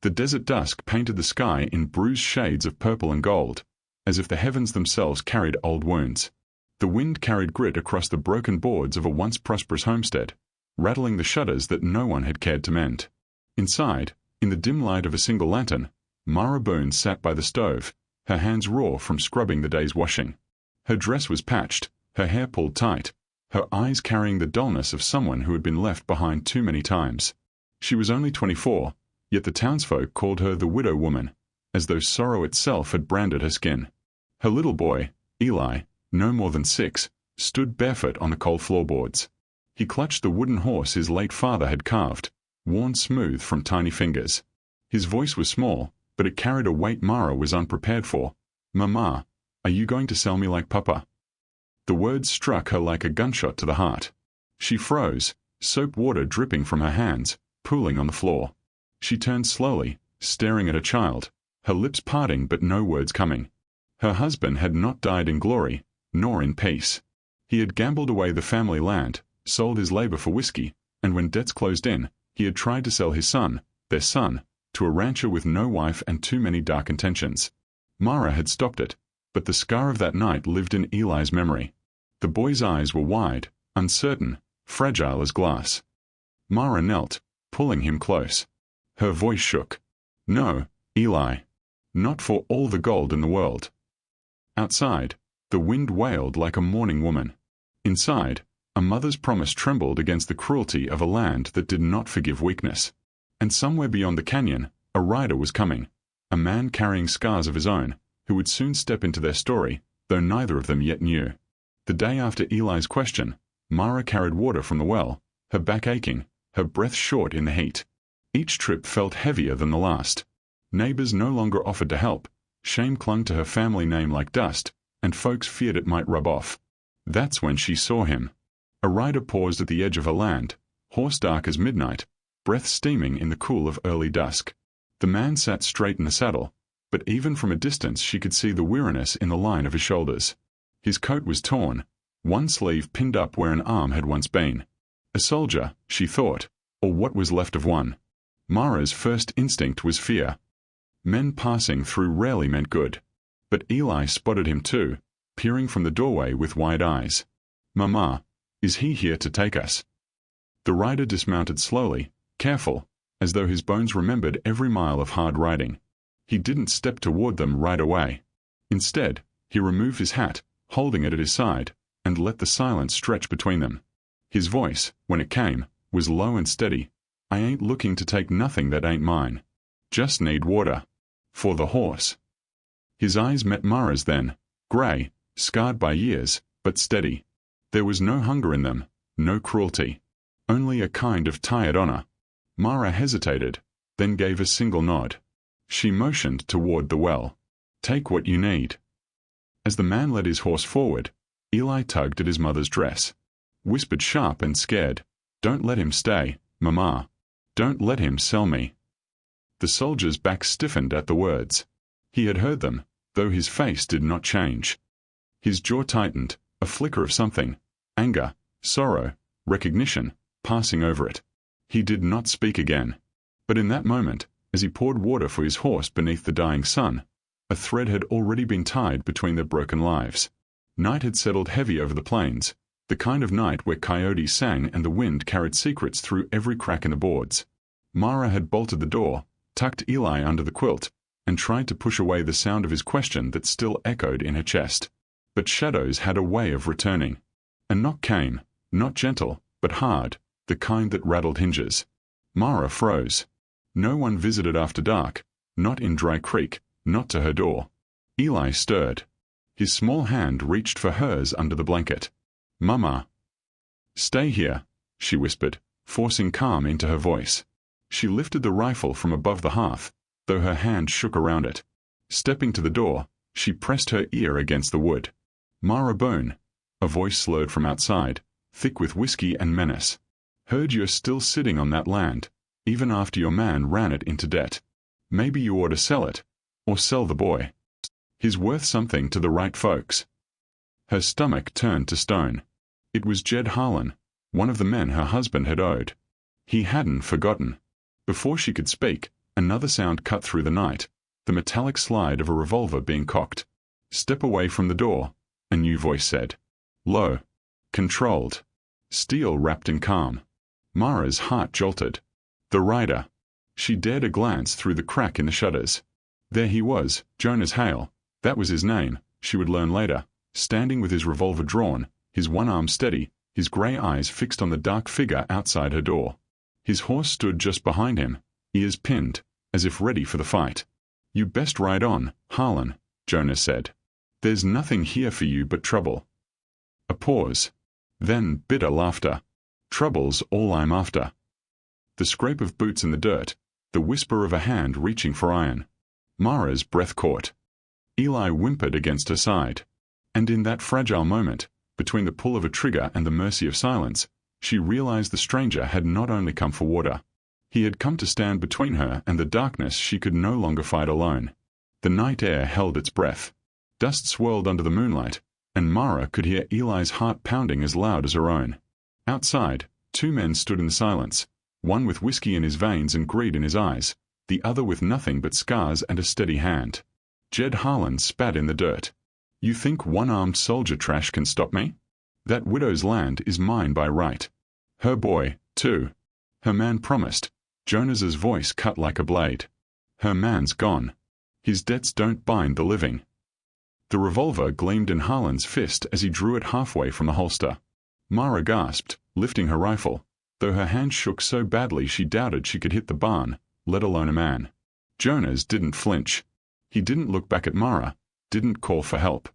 The desert dusk painted the sky in bruised shades of purple and gold, as if the heavens themselves carried old wounds. The wind carried grit across the broken boards of a once prosperous homestead, rattling the shutters that no one had cared to mend. Inside, in the dim light of a single lantern, Mara Boone sat by the stove, her hands raw from scrubbing the day's washing. Her dress was patched, her hair pulled tight, her eyes carrying the dullness of someone who had been left behind too many times. She was only 24, yet the townsfolk called her the widow woman, as though sorrow itself had branded her skin. Her little boy, Eli, no more than 6, stood barefoot on the cold floorboards. He clutched the wooden horse his late father had carved, worn smooth from tiny fingers. His voice was small, but it carried a weight Mara was unprepared for. "Mama, are you going to sell me like Papa?" The words struck her like a gunshot to the heart. She froze, soap water dripping from her hands, pooling on the floor. She turned slowly, staring at her child, her lips parting but no words coming. Her husband had not died in glory, nor in peace. He had gambled away the family land, sold his labor for whiskey, and when debts closed in, he had tried to sell his son, their son, to a rancher with no wife and too many dark intentions. Mara had stopped it, but the scar of that night lived in Eli's memory. The boy's eyes were wide, uncertain, fragile as glass. Mara knelt, pulling him close. Her voice shook. "No, Eli. Not for all the gold in the world." Outside, the wind wailed like a mourning woman. Inside, a mother's promise trembled against the cruelty of a land that did not forgive weakness. And somewhere beyond the canyon, a rider was coming, a man carrying scars of his own, who would soon step into their story, though neither of them yet knew. The day after Eli's question, Mara carried water from the well, her back aching, her breath short in the heat. Each trip felt heavier than the last. Neighbors no longer offered to help, shame clung to her family name like dust, and folks feared it might rub off. That's when she saw him. A rider paused at the edge of her land, horse dark as midnight, breath steaming in the cool of early dusk. The man sat straight in the saddle, but even from a distance she could see the weariness in the line of his shoulders. His coat was torn, one sleeve pinned up where an arm had once been. A soldier, she thought, or what was left of one. Mara's first instinct was fear. Men passing through rarely meant good. But Eli spotted him too, peering from the doorway with wide eyes. "Mama, is he here to take us?" The rider dismounted slowly, careful, as though his bones remembered every mile of hard riding. He didn't step toward them right away. Instead, he removed his hat, holding it at his side, and let the silence stretch between them. His voice, when it came, was low and steady. "I ain't looking to take nothing that ain't mine. Just need water. For the horse." His eyes met Mara's then, gray, scarred by years, but steady. There was no hunger in them, no cruelty. Only a kind of tired honor. Mara hesitated, then gave a single nod. She motioned toward the well. "Take what you need." As the man led his horse forward, Eli tugged at his mother's dress. Whispered sharp and scared, "Don't let him stay, Mama. Don't let him sell me." The soldier's back stiffened at the words. He had heard them, though his face did not change. His jaw tightened, a flicker of something, anger, sorrow, recognition, passing over it. He did not speak again. But in that moment, as he poured water for his horse beneath the dying sun, a thread had already been tied between their broken lives. Night had settled heavy over the plains, the kind of night where coyotes sang and the wind carried secrets through every crack in the boards. Mara had bolted the door, tucked Eli under the quilt, and tried to push away the sound of his question that still echoed in her chest. But shadows had a way of returning. A knock came, not gentle, but hard, the kind that rattled hinges. Mara froze. No one visited after dark, not in Dry Creek, not to her door. Eli stirred. His small hand reached for hers under the blanket. "Mama." "Stay here," she whispered, forcing calm into her voice. She lifted the rifle from above the hearth, though her hand shook around it. Stepping to the door, she pressed her ear against the wood. "Mara Boone," a voice slurred from outside, thick with whiskey and menace. "Heard you're still sitting on that land, even after your man ran it into debt. Maybe you ought to sell it, or sell the boy. He's worth something to the right folks." Her stomach turned to stone. It was Jed Harlan, one of the men her husband had owed. He hadn't forgotten. Before she could speak, Another sound cut through the night, the metallic slide of a revolver being cocked. "Step away from the door," a new voice said. Low. Controlled. Steel wrapped in calm. Mara's heart jolted. The rider. She dared a glance through the crack in the shutters. There he was, Jonas Hale. That was his name, she would learn later, standing with his revolver drawn, his one arm steady, his grey eyes fixed on the dark figure outside her door. His horse stood just behind him, ears pinned, as if ready for the fight. "You best ride on, Harlan," Jonas said. "There's nothing here for you but trouble." A pause. Then bitter laughter. "Trouble's all I'm after." The scrape of boots in the dirt, the whisper of a hand reaching for iron. Mara's breath caught. Eli whimpered against her side. And in that fragile moment, between the pull of a trigger and the mercy of silence, she realized the stranger had not only come for water. He had come to stand between her and the darkness she could no longer fight alone. The night air held its breath. Dust swirled under the moonlight, and Mara could hear Eli's heart pounding as loud as her own. Outside, two men stood in silence, one with whiskey in his veins and greed in his eyes, the other with nothing but scars and a steady hand. Jed Harlan spat in the dirt. "You think one-armed soldier trash can stop me? That widow's land is mine by right. Her boy, too. Her man promised." Jonas's voice cut like a blade. "Her man's gone. His debts don't bind the living." The revolver gleamed in Harlan's fist as he drew it halfway from the holster. Mara gasped, lifting her rifle, though her hand shook so badly she doubted she could hit the barn, let alone a man. Jonas didn't flinch. He didn't look back at Mara, didn't call for help.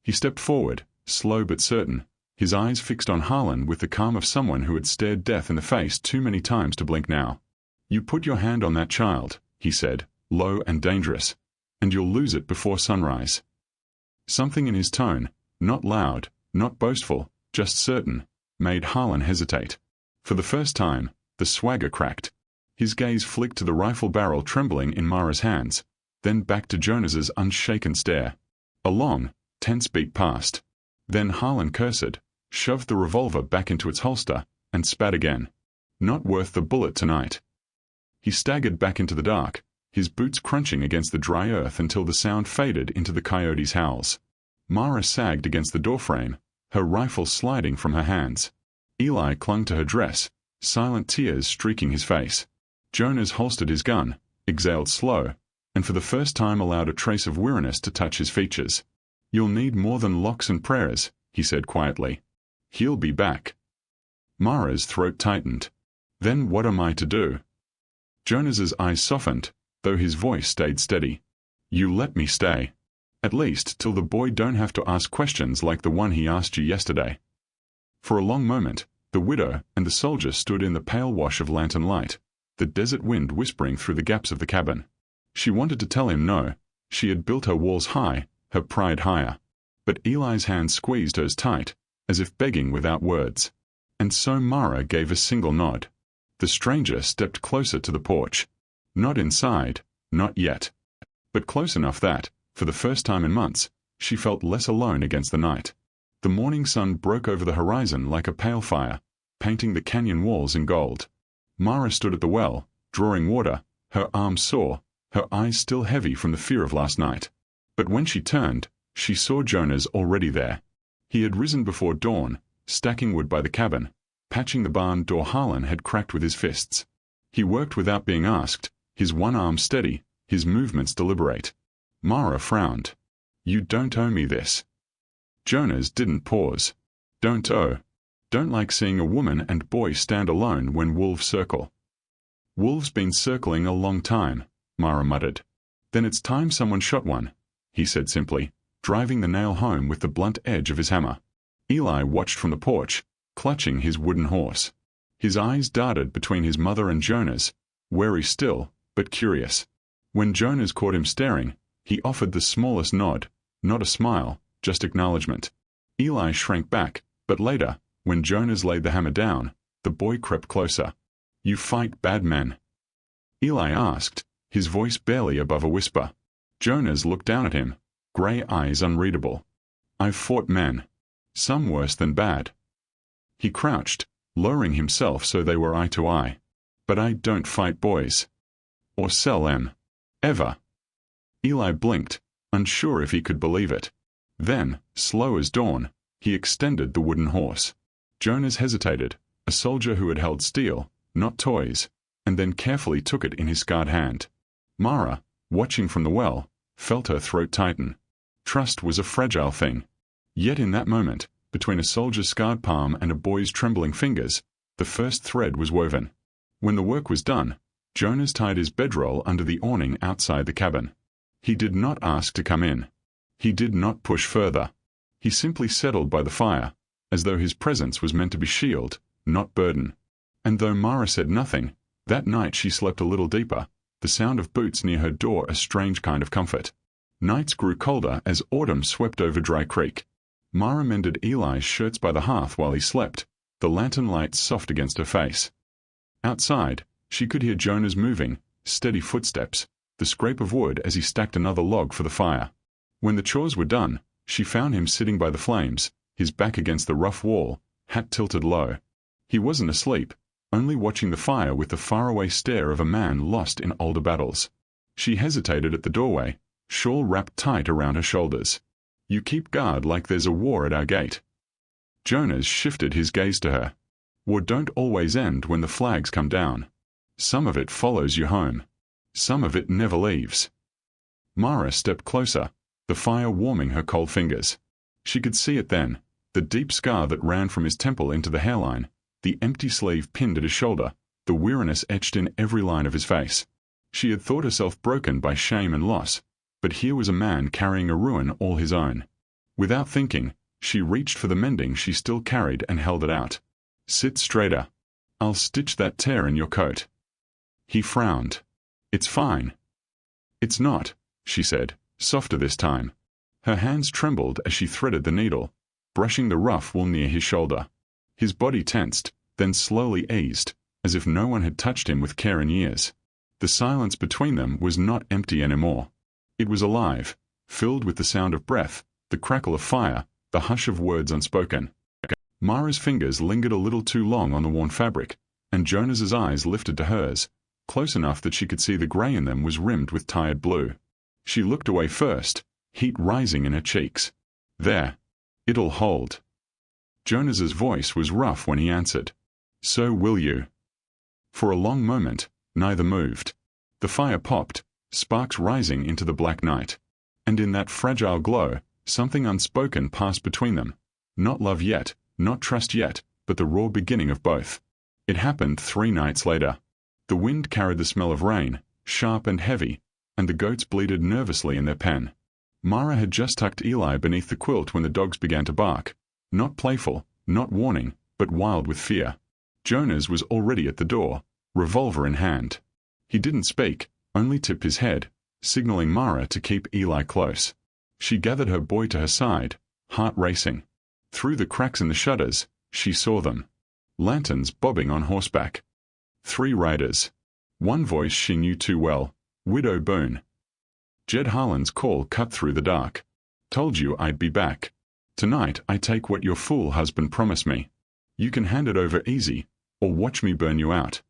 He stepped forward, slow but certain, his eyes fixed on Harlan with the calm of someone who had stared death in the face too many times to blink now. "You put your hand on that child," he said, low and dangerous, "and you'll lose it before sunrise." Something in his tone, not loud, not boastful, just certain, made Harlan hesitate. For the first time, the swagger cracked. His gaze flicked to the rifle barrel trembling in Mara's hands, then back to Jonas's unshaken stare. A long, tense beat passed. Then Harlan cursed, shoved the revolver back into its holster, and spat again. "Not worth the bullet tonight." He staggered back into the dark, his boots crunching against the dry earth until the sound faded into the coyote's howls. Mara sagged against the doorframe, her rifle sliding from her hands. Eli clung to her dress, silent tears streaking his face. Jonas holstered his gun, exhaled slow, and for the first time allowed a trace of weariness to touch his features. "You'll need more than locks and prayers," he said quietly. "He'll be back." Mara's throat tightened. "Then what am I to do?" Jonas's eyes softened, though his voice stayed steady. "You let me stay. At least till the boy don't have to ask questions like the one he asked you yesterday." For a long moment, the widow and the soldier stood in the pale wash of lantern light, the desert wind whispering through the gaps of the cabin. She wanted to tell him no. She had built her walls high, her pride higher. But Eli's hand squeezed hers tight, as if begging without words. And so Mara gave a single nod. The stranger stepped closer to the porch. Not inside, not yet. But close enough that, for the first time in months, she felt less alone against the night. The morning sun broke over the horizon like a pale fire, painting the canyon walls in gold. Mara stood at the well, drawing water, her arms sore, her eyes still heavy from the fear of last night. But when she turned, she saw Jonas already there. He had risen before dawn, stacking wood by the cabin, patching the barn door Harlan had cracked with his fists. He worked without being asked, his one arm steady, his movements deliberate. Mara frowned. "You don't owe me this." Jonas didn't pause. "Don't owe. Don't like seeing a woman and boy stand alone when wolves circle." "Wolves been circling a long time," Mara muttered. "Then it's time someone shot one," he said simply, driving the nail home with the blunt edge of his hammer. Eli watched from the porch, clutching his wooden horse. His eyes darted between his mother and Jonas, wary still, but curious. When Jonas caught him staring, he offered the smallest nod, not a smile, just acknowledgement. Eli shrank back, but later, when Jonas laid the hammer down, the boy crept closer. "You fight bad men?" Eli asked, his voice barely above a whisper. Jonas looked down at him, grey eyes unreadable. "I've fought men. Some worse than bad." He crouched, lowering himself so they were eye to eye. "But I don't fight boys." or sell em. Ever. Eli blinked, unsure if he could believe it. Then, slow as dawn, he extended the wooden horse. Jonas hesitated, a soldier who had held steel, not toys, and then carefully took it in his scarred hand. Mara, watching from the well, felt her throat tighten. Trust was a fragile thing. Yet in that moment, between a soldier's scarred palm and a boy's trembling fingers, the first thread was woven. When the work was done, Jonas tied his bedroll under the awning outside the cabin. He did not ask to come in. He did not push further. He simply settled by the fire, as though his presence was meant to be shield, not burden. And though Mara said nothing, that night she slept a little deeper, the sound of boots near her door a strange kind of comfort. Nights grew colder as autumn swept over Dry Creek. Mara mended Eli's shirts by the hearth while he slept, the lantern light soft against her face. Outside, she could hear Jonas moving, steady footsteps, the scrape of wood as he stacked another log for the fire. When the chores were done, she found him sitting by the flames, his back against the rough wall, hat tilted low. He wasn't asleep, only watching the fire with the faraway stare of a man lost in older battles. She hesitated at the doorway, shawl wrapped tight around her shoulders. You keep guard like there's a war at our gate. Jonas shifted his gaze to her. War don't always end when the flags come down. Some of it follows you home. Some of it never leaves. Mara stepped closer, the fire warming her cold fingers. She could see it then, the deep scar that ran from his temple into the hairline, the empty sleeve pinned at his shoulder, the weariness etched in every line of his face. She had thought herself broken by shame and loss, but here was a man carrying a ruin all his own. Without thinking, she reached for the mending she still carried and held it out. Sit straighter. I'll stitch that tear in your coat. He frowned. It's fine. It's not, she said, softer this time. Her hands trembled as she threaded the needle, brushing the rough wool near his shoulder. His body tensed, then slowly eased, as if no one had touched him with care in years. The silence between them was not empty anymore. It was alive, filled with the sound of breath, the crackle of fire, the hush of words unspoken. Mara's fingers lingered a little too long on the worn fabric, and Jonas's eyes lifted to hers, close enough that she could see the grey in them was rimmed with tired blue. She looked away first, heat rising in her cheeks. There. It'll hold. Jonas's voice was rough when he answered. So will you. For a long moment, neither moved. The fire popped, sparks rising into the black night. And in that fragile glow, something unspoken passed between them. Not love yet, not trust yet, but the raw beginning of both. It happened 3 nights later. The wind carried the smell of rain, sharp and heavy, and the goats bleated nervously in their pen. Mara had just tucked Eli beneath the quilt when the dogs began to bark, not playful, not warning, but wild with fear. Jonas was already at the door, revolver in hand. He didn't speak, only tipped his head, signaling Mara to keep Eli close. She gathered her boy to her side, heart racing. Through the cracks in the shutters, she saw them. Lanterns bobbing on horseback. 3 riders. One voice she knew too well, Widow Boone. Jed Harlan's call cut through the dark. Told you I'd be back. Tonight I take what your fool husband promised me. You can hand it over easy, or watch me burn you out.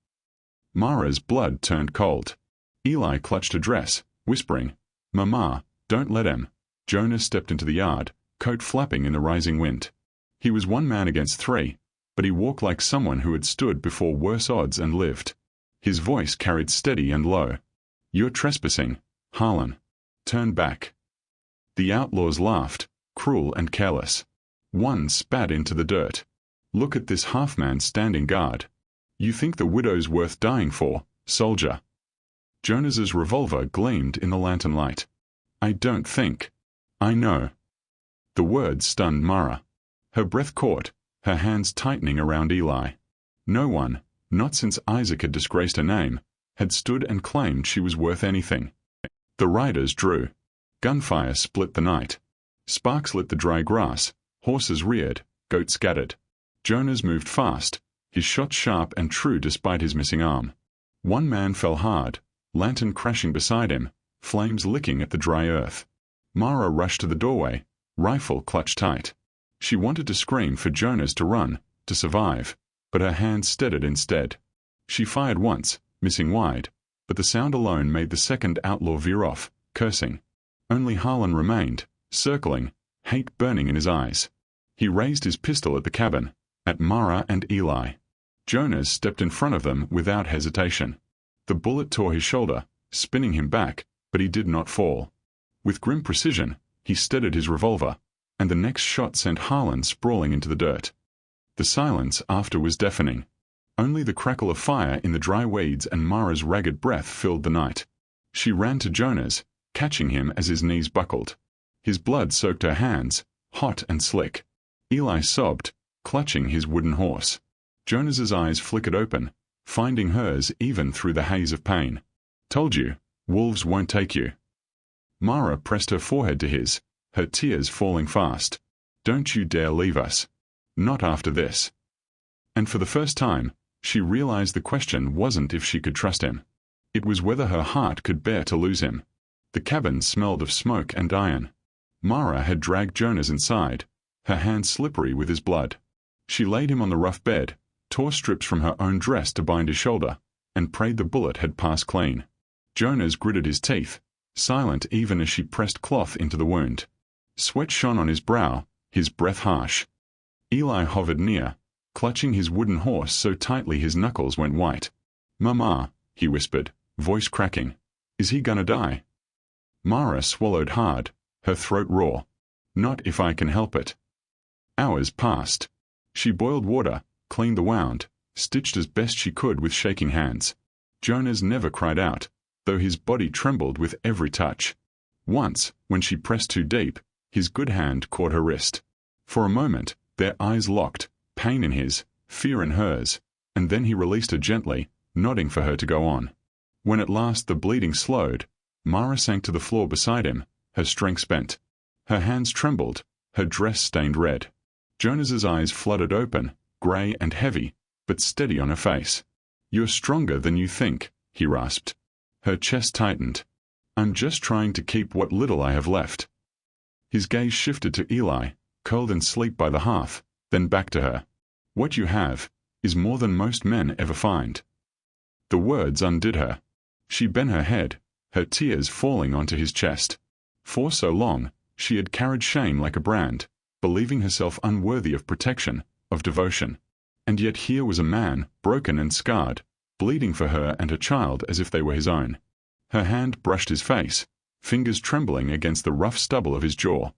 Mara's blood turned cold. Eli clutched her dress, whispering, Mama, don't let him. Jonas stepped into the yard, coat flapping in the rising wind. He was 1 man against 3, but he walked like someone who had stood before worse odds and lived. His voice carried steady and low. You're trespassing, Harlan. Turn back. The outlaws laughed, cruel and careless. One spat into the dirt. Look at this half-man standing guard. You think the widow's worth dying for, soldier? Jonas's revolver gleamed in the lantern light. I don't think. I know. The words stunned Mara. Her breath caught, her hands tightening around Eli. No one, not since Isaac had disgraced her name, had stood and claimed she was worth anything. The riders drew. Gunfire split the night. Sparks lit the dry grass, horses reared, goats scattered. Jonas moved fast, his shot sharp and true despite his missing arm. 1 man fell hard, lantern crashing beside him, flames licking at the dry earth. Mara rushed to the doorway, rifle clutched tight. She wanted to scream for Jonas to run, to survive, but her hand steadied instead. She fired once, missing wide, but the sound alone made the second outlaw veer off, cursing. Only Harlan remained, circling, hate burning in his eyes. He raised his pistol at the cabin, at Mara and Eli. Jonas stepped in front of them without hesitation. The bullet tore his shoulder, spinning him back, but he did not fall. With grim precision, he steadied his revolver, and the next shot sent Harlan sprawling into the dirt. The silence after was deafening. Only the crackle of fire in the dry weeds and Mara's ragged breath filled the night. She ran to Jonas, catching him as his knees buckled. His blood soaked her hands, hot and slick. Eli sobbed, clutching his wooden horse. Jonas's eyes flickered open, finding hers even through the haze of pain. "Told you, wolves won't take you." Mara pressed her forehead to his, her tears falling fast. "Don't you dare leave us. Not after this." And for the first time, she realized the question wasn't if she could trust him. It was whether her heart could bear to lose him. The cabin smelled of smoke and iron. Mara had dragged Jonas inside, her hands slippery with his blood. She laid him on the rough bed, tore strips from her own dress to bind his shoulder, and prayed the bullet had passed clean. Jonas gritted his teeth, silent even as she pressed cloth into the wound. Sweat shone on his brow, his breath harsh. Eli hovered near, clutching his wooden horse so tightly his knuckles went white. "Mama," he whispered, voice cracking. "Is he gonna die?" Mara swallowed hard, her throat raw. "Not if I can help it." Hours passed. She boiled water, cleaned the wound, stitched as best she could with shaking hands. Jonas never cried out, though his body trembled with every touch. Once, when she pressed too deep, his good hand caught her wrist. For a moment, their eyes locked, pain in his, fear in hers, and then he released her gently, nodding for her to go on. When at last the bleeding slowed, Mara sank to the floor beside him, her strength spent. Her hands trembled, her dress stained red. Jonas's eyes flooded open, grey and heavy, but steady on her face. "You're stronger than you think," he rasped. Her chest tightened. "I'm just trying to keep what little I have left." His gaze shifted to Eli, curled in sleep by the hearth, then back to her. "What you have is more than most men ever find." The words undid her. She bent her head, her tears falling onto his chest. For so long, she had carried shame like a brand, believing herself unworthy of protection, of devotion. And yet here was a man, broken and scarred, bleeding for her and her child as if they were his own. Her hand brushed his face, fingers trembling against the rough stubble of his jaw.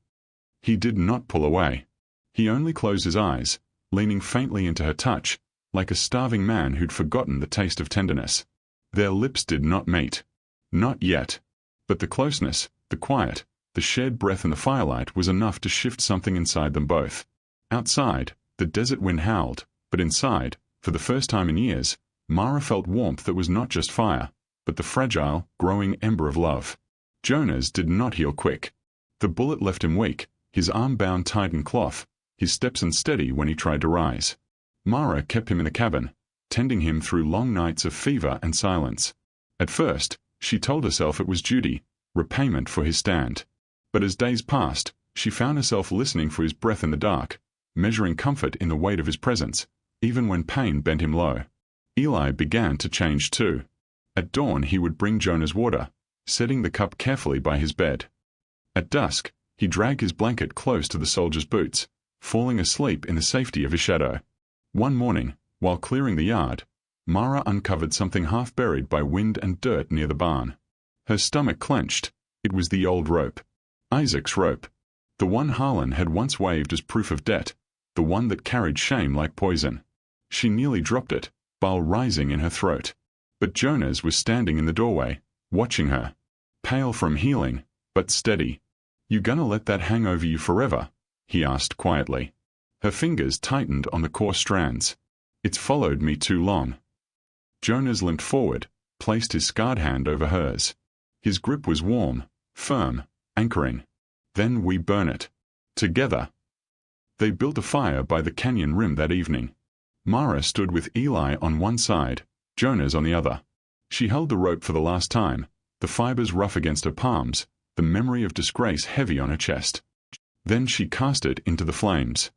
He did not pull away. He only closed his eyes, leaning faintly into her touch, like a starving man who'd forgotten the taste of tenderness. Their lips did not meet. Not yet. But the closeness, the quiet, the shared breath in the firelight was enough to shift something inside them both. Outside, the desert wind howled, but inside, for the first time in years, Mara felt warmth that was not just fire, but the fragile, growing ember of love. Jonas did not heal quick. The bullet left him weak, his arm bound tight in cloth, his steps unsteady when he tried to rise. Mara kept him in the cabin, tending him through long nights of fever and silence. At first, she told herself it was duty, repayment for his stand. But as days passed, she found herself listening for his breath in the dark, measuring comfort in the weight of his presence, even when pain bent him low. Eli began to change too. At dawn he would bring Jonas water, setting the cup carefully by his bed. At dusk, he dragged his blanket close to the soldier's boots, falling asleep in the safety of his shadow. One morning, while clearing the yard, Mara uncovered something half buried by wind and dirt near the barn. Her stomach clenched. It was the old rope. Isaac's rope. The one Harlan had once waved as proof of debt, the one that carried shame like poison. She nearly dropped it, bile rising in her throat. But Jonas was standing in the doorway, watching her. Pale from healing, but steady. "You gonna let that hang over you forever?" he asked quietly. Her fingers tightened on the coarse strands. "It's followed me too long." Jonas limped forward, placed his scarred hand over hers. His grip was warm, firm, anchoring. "Then we burn it. Together." They built a fire by the canyon rim that evening. Mara stood with Eli on one side, Jonas on the other. She held the rope for the last time, the fibers rough against her palms, the memory of disgrace heavy on her chest. Then she cast it into the flames.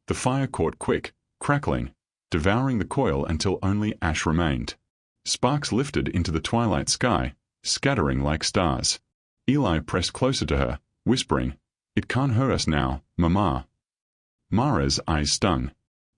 The fire caught quick, crackling, devouring the coil until only ash remained. Sparks lifted into the twilight sky, scattering like stars. Eli pressed closer to her, whispering, "It can't hurt us now, Mama." Mara's eyes stung.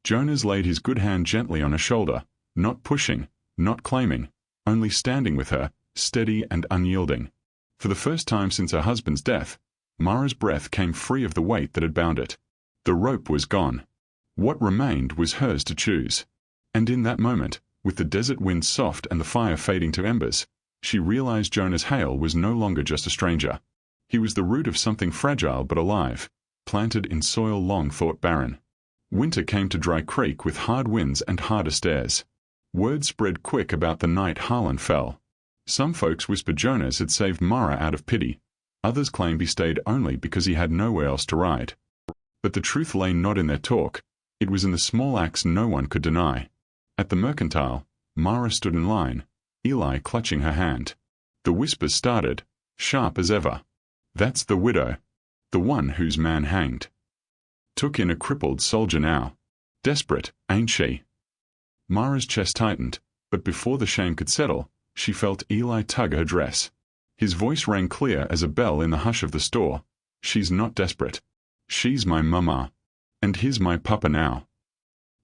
Jonas laid his good hand gently on her shoulder, not pushing, not claiming, only standing with her, steady and unyielding. For the first time since her husband's death, Mara's breath came free of the weight that had bound it. The rope was gone. What remained was hers to choose. And in that moment, with the desert wind soft and the fire fading to embers, she realized Jonas Hale was no longer just a stranger. He was the root of something fragile but alive, planted in soil long thought barren. Winter came to Dry Creek with hard winds and harder stares. Word spread quick about the night Harlan fell. Some folks whispered Jonas had saved Mara out of pity. Others claimed he stayed only because he had nowhere else to ride. But the truth lay not in their talk. It was in the small acts no one could deny. At the mercantile, Mara stood in line, Eli clutching her hand. The whispers started, sharp as ever. "That's the widow. The one whose man hanged. Took in a crippled soldier now. Desperate, ain't she?" Mara's chest tightened, but before the shame could settle, she felt Eli tug her dress. His voice rang clear as a bell in the hush of the store. "She's not desperate. She's my mama. And here's my papa now."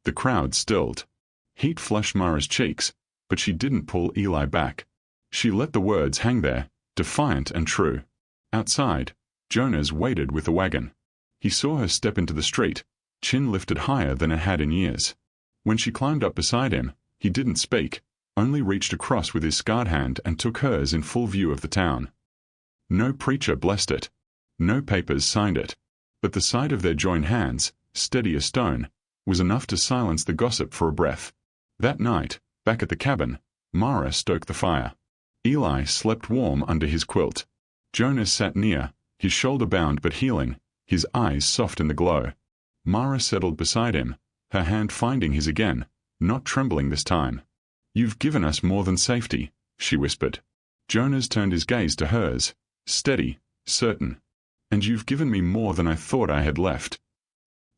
The crowd stilled. Heat flushed Mara's cheeks, but she didn't pull Eli back. She let the words hang there, defiant and true. Outside, Jonas waited with the wagon. He saw her step into the street, chin lifted higher than it had in years. When she climbed up beside him, he didn't speak, only reached across with his scarred hand and took hers in full view of the town. No preacher blessed it. No papers signed it. But the sight of their joined hands, steady as stone, was enough to silence the gossip for a breath. That night, back at the cabin, Mara stoked the fire. Eli slept warm under his quilt. Jonas sat near, his shoulder bound but healing, his eyes soft in the glow. Mara settled beside him, her hand finding his again, not trembling this time. "You've given us more than safety," she whispered. Jonas turned his gaze to hers, steady, certain. "And you've given me more than I thought I had left."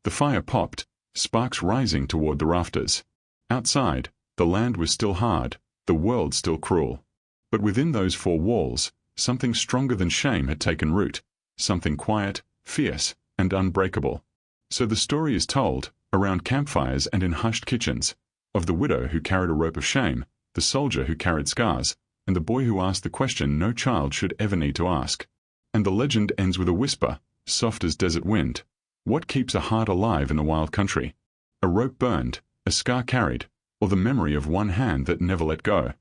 The fire popped, sparks rising toward the rafters. Outside, the land was still hard, the world still cruel. But within those four walls, something stronger than shame had taken root, something quiet, fierce, and unbreakable. So the story is told, around campfires and in hushed kitchens, of the widow who carried a rope of shame, the soldier who carried scars, and the boy who asked the question no child should ever need to ask. And the legend ends with a whisper, soft as desert wind. What keeps a heart alive in the wild country? A rope burned, a scar carried, or the memory of one hand that never let go?